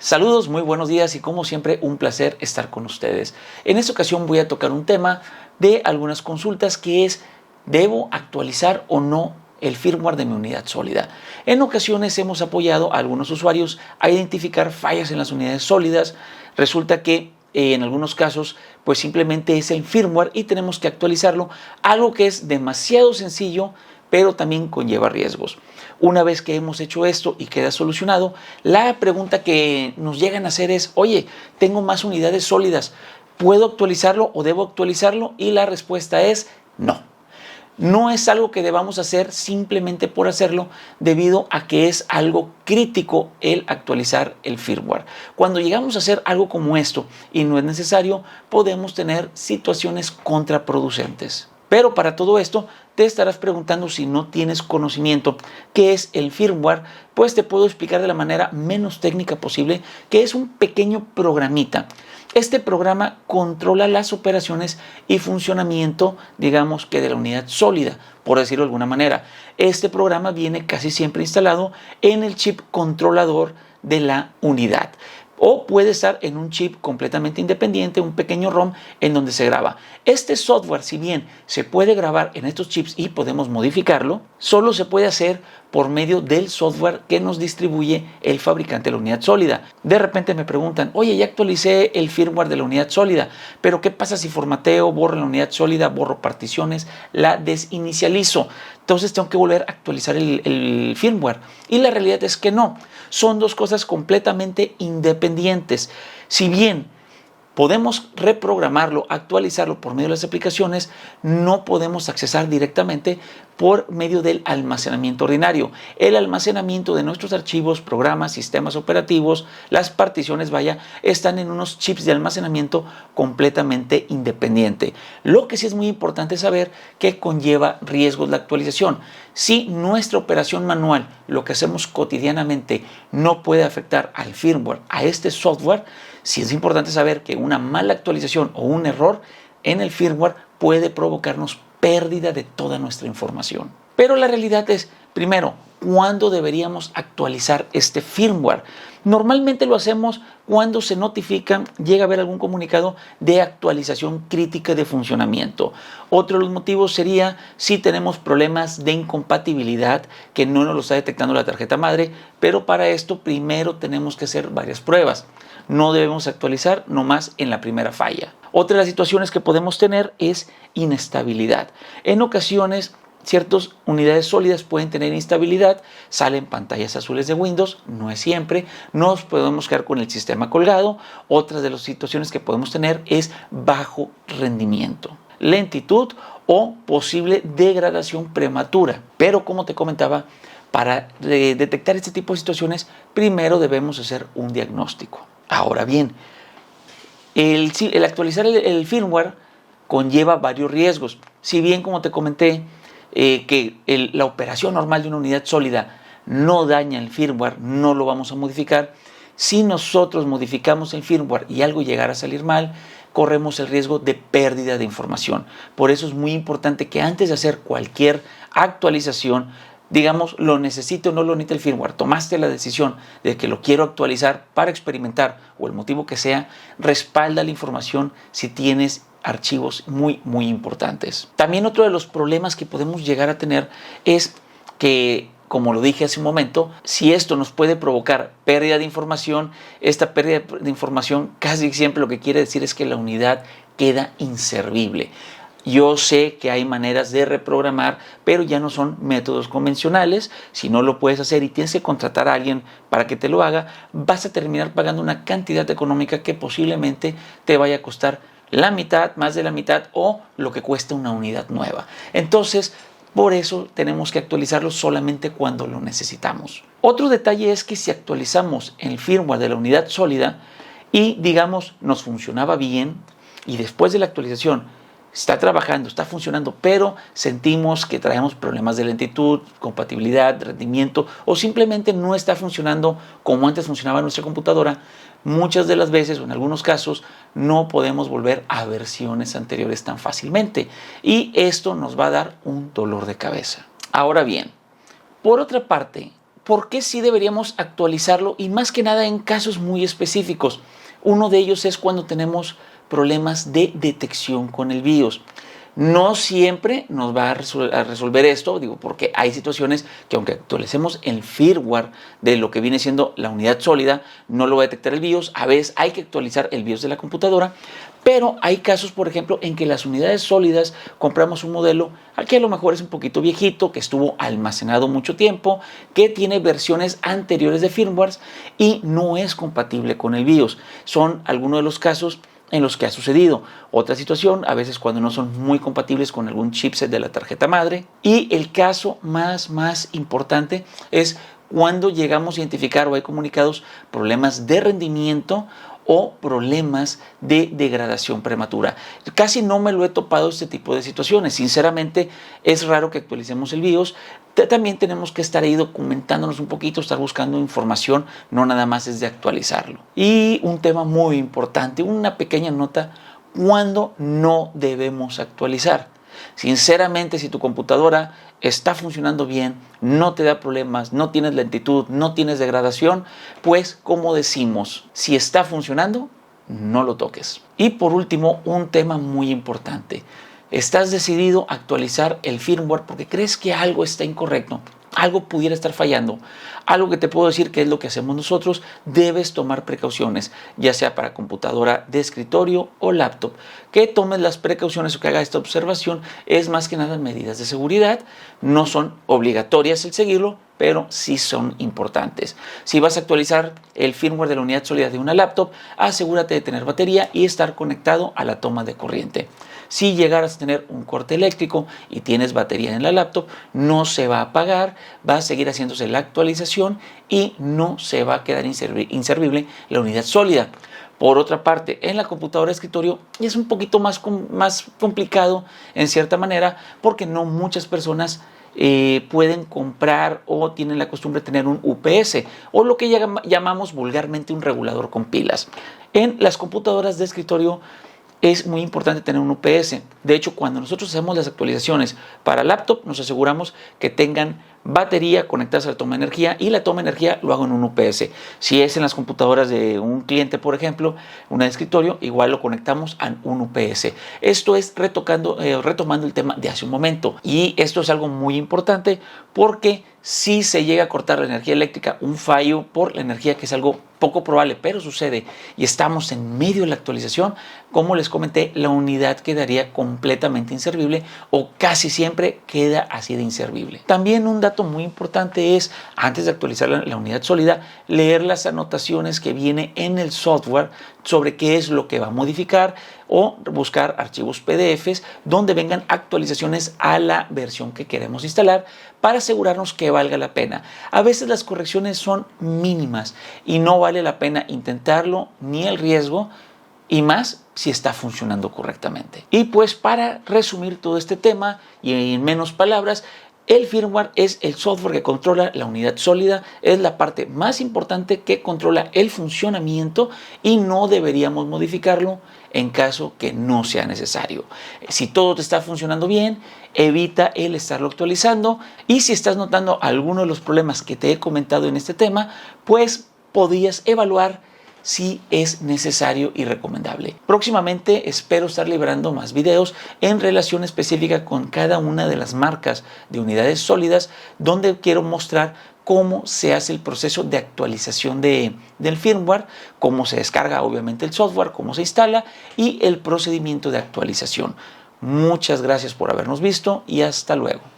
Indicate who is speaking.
Speaker 1: Saludos, muy buenos días y como siempre un placer estar con ustedes. En esta ocasión voy a tocar un tema de algunas consultas que es ¿debo actualizar o no el firmware de mi unidad sólida? En ocasiones hemos apoyado a algunos usuarios a identificar fallas en las unidades sólidas. Resulta que en algunos casos pues simplemente es el firmware y tenemos que actualizarlo, algo que es demasiado sencillo pero también conlleva riesgos. Una vez que hemos hecho esto y queda solucionado, la pregunta que nos llegan a hacer es, oye, tengo más unidades sólidas, ¿puedo actualizarlo o debo actualizarlo? Y la respuesta es no. No es algo que debamos hacer simplemente por hacerlo, debido a que es algo crítico el actualizar el firmware. Cuando llegamos a hacer algo como esto y no es necesario, podemos tener situaciones contraproducentes. Pero para todo esto te estarás preguntando, si no tienes conocimiento qué es el firmware, pues te puedo explicar de la manera menos técnica posible que es un pequeño programita. Este programa controla las operaciones y funcionamiento, digamos que de la unidad sólida, por decirlo de alguna manera. Este programa viene casi siempre instalado en el chip controlador de la unidad. O puede estar en un chip completamente independiente, un pequeño ROM en donde se graba. Este software, si bien se puede grabar en estos chips y podemos modificarlo, solo se puede hacer por medio del software que nos distribuye el fabricante de la unidad sólida. De repente me preguntan, oye, ya actualicé el firmware de la unidad sólida, pero ¿qué pasa si formateo, borro la unidad sólida, borro particiones, la desinicializo? Entonces tengo que volver a actualizar el firmware. Y la realidad es que no. Son dos cosas completamente independientes. Si bien podemos reprogramarlo, actualizarlo por medio de las aplicaciones, no podemos accesar directamente por medio del almacenamiento ordinario. El almacenamiento de nuestros archivos, programas, sistemas operativos, las particiones, están en unos chips de almacenamiento completamente independiente. Lo que sí es muy importante saber que conlleva riesgos la actualización. Si nuestra operación manual, lo que hacemos cotidianamente, no puede afectar al firmware, a este software, sí es importante saber que una mala actualización o un error en el firmware puede provocarnos pérdida de toda nuestra información. Pero la realidad es, primero, ¿cuándo deberíamos actualizar este firmware? Normalmente lo hacemos cuando se notifica, llega a haber algún comunicado de actualización crítica de funcionamiento. Otro de los motivos sería si tenemos problemas de incompatibilidad que no nos lo está detectando la tarjeta madre, pero para esto primero tenemos que hacer varias pruebas. No debemos actualizar nomás en la primera falla. Otra de las situaciones que podemos tener es inestabilidad. En ocasiones, ciertas unidades sólidas pueden tener instabilidad, salen pantallas azules de Windows, no es siempre, nos podemos quedar con el sistema colgado. Otra de las situaciones que podemos tener es bajo rendimiento, lentitud o posible degradación prematura. Pero como te comentaba, para detectar este tipo de situaciones, primero debemos hacer un diagnóstico. Ahora bien, el actualizar el firmware conlleva varios riesgos. Si bien, como te comenté, que la operación normal de una unidad sólida no daña el firmware, no lo vamos a modificar. Si nosotros modificamos el firmware y algo llegara a salir mal, corremos el riesgo de pérdida de información. Por eso es muy importante que antes de hacer cualquier actualización, digamos, lo necesite o no lo necesite el firmware, tomaste la decisión de que lo quiero actualizar para experimentar o el motivo que sea, respalda la información si tienes archivos muy importantes. También otro de los problemas que podemos llegar a tener es que, como lo dije hace un momento, si esto nos puede provocar pérdida de información, esta pérdida de información casi siempre lo que quiere decir es que la unidad queda inservible. Yo sé que hay maneras de reprogramar, pero ya no son métodos convencionales. Si no lo puedes hacer y tienes que contratar a alguien para que te lo haga, vas a terminar pagando una cantidad económica que posiblemente te vaya a costar la mitad, más de la mitad o lo que cuesta una unidad nueva. Entonces, por eso tenemos que actualizarlo solamente cuando lo necesitamos. Otro detalle es que si actualizamos el firmware de la unidad sólida y, digamos, nos funcionaba bien y después de la actualización está trabajando, está funcionando, pero sentimos que traemos problemas de lentitud, compatibilidad, rendimiento o simplemente no está funcionando como antes funcionaba nuestra computadora, muchas de las veces o en algunos casos no podemos volver a versiones anteriores tan fácilmente y esto nos va a dar un dolor de cabeza. Ahora bien, por otra parte, ¿por qué sí deberíamos actualizarlo? Y más que nada en casos muy específicos. Uno de ellos es cuando tenemos problemas de detección con el BIOS. No siempre nos va a resolver esto, digo, porque hay situaciones que aunque actualicemos el firmware de lo que viene siendo la unidad sólida, no lo va a detectar el BIOS. A veces hay que actualizar el BIOS de la computadora, pero hay casos, por ejemplo, en que las unidades sólidas compramos un modelo que a lo mejor es un poquito viejito, que estuvo almacenado mucho tiempo, que tiene versiones anteriores de firmware y no es compatible con el BIOS. Son algunos de los casos en los que ha sucedido. Otra situación, a veces cuando no son muy compatibles con algún chipset de la tarjeta madre. Y el caso más importante es cuando llegamos a identificar o hay comunicados problemas de rendimiento o problemas de degradación prematura. Casi no me lo he topado este tipo de situaciones. Sinceramente, es raro que actualicemos el BIOS. También tenemos que estar ahí documentándonos un poquito, estar buscando información, no nada más es de actualizarlo. Y un tema muy importante, una pequeña nota, ¿cuándo no debemos actualizar? Sinceramente, si tu computadora está funcionando bien, no te da problemas, no tienes lentitud, no tienes degradación, pues como decimos, si está funcionando, no lo toques. Y por último, un tema muy importante. Estás decidido a actualizar el firmware porque crees que algo está incorrecto, algo pudiera estar fallando. Algo que te puedo decir que es lo que hacemos nosotros, debes tomar precauciones, ya sea para computadora de escritorio o laptop. Que tomes las precauciones o que hagas esta observación es más que nada medidas de seguridad. No son obligatorias el seguirlo, pero sí son importantes. Si vas a actualizar el firmware de la unidad sólida de una laptop, asegúrate de tener batería y estar conectado a la toma de corriente. Si llegaras a tener un corte eléctrico y tienes batería en la laptop, no se va a apagar, va a seguir haciéndose la actualización y no se va a quedar inservible la unidad sólida. Por otra parte, en la computadora de escritorio es un poquito más complicado en cierta manera porque no muchas personas pueden comprar o tienen la costumbre de tener un UPS o lo que llamamos vulgarmente un regulador con pilas. En las computadoras de escritorio es muy importante tener un UPS. De hecho, cuando nosotros hacemos las actualizaciones para laptop, nos aseguramos que tengan batería conectadas a la toma de energía y la toma de energía lo hago en un UPS. Si es en las computadoras de un cliente, por ejemplo, una de escritorio, igual lo conectamos a un UPS. Esto es retomando el tema de hace un momento. Y esto es algo muy importante porque si se llega a cortar la energía eléctrica, un fallo por la energía, que es algo poco probable, pero sucede, y estamos en medio de la actualización, como les comenté, la unidad quedaría completamente inservible o casi siempre queda así de inservible. También un dato muy importante es, antes de actualizar la unidad sólida, leer las anotaciones que viene en el software sobre qué es lo que va a modificar o buscar archivos PDFs donde vengan actualizaciones a la versión que queremos instalar para asegurarnos que valga la pena. A veces las correcciones son mínimas y no vale la pena intentarlo ni el riesgo, y más si está funcionando correctamente. Y pues para resumir todo este tema y en menos palabras, el firmware es el software que controla la unidad sólida, es la parte más importante que controla el funcionamiento y no deberíamos modificarlo en caso que no sea necesario. Si todo te está funcionando bien, evita el estarlo actualizando, y si estás notando alguno de los problemas que te he comentado en este tema, pues podrías evaluar si es necesario y recomendable. Próximamente espero estar liberando más videos en relación específica con cada una de las marcas de unidades sólidas, donde quiero mostrar cómo se hace el proceso de actualización del firmware, cómo se descarga obviamente el software, cómo se instala y el procedimiento de actualización. Muchas gracias por habernos visto y hasta luego.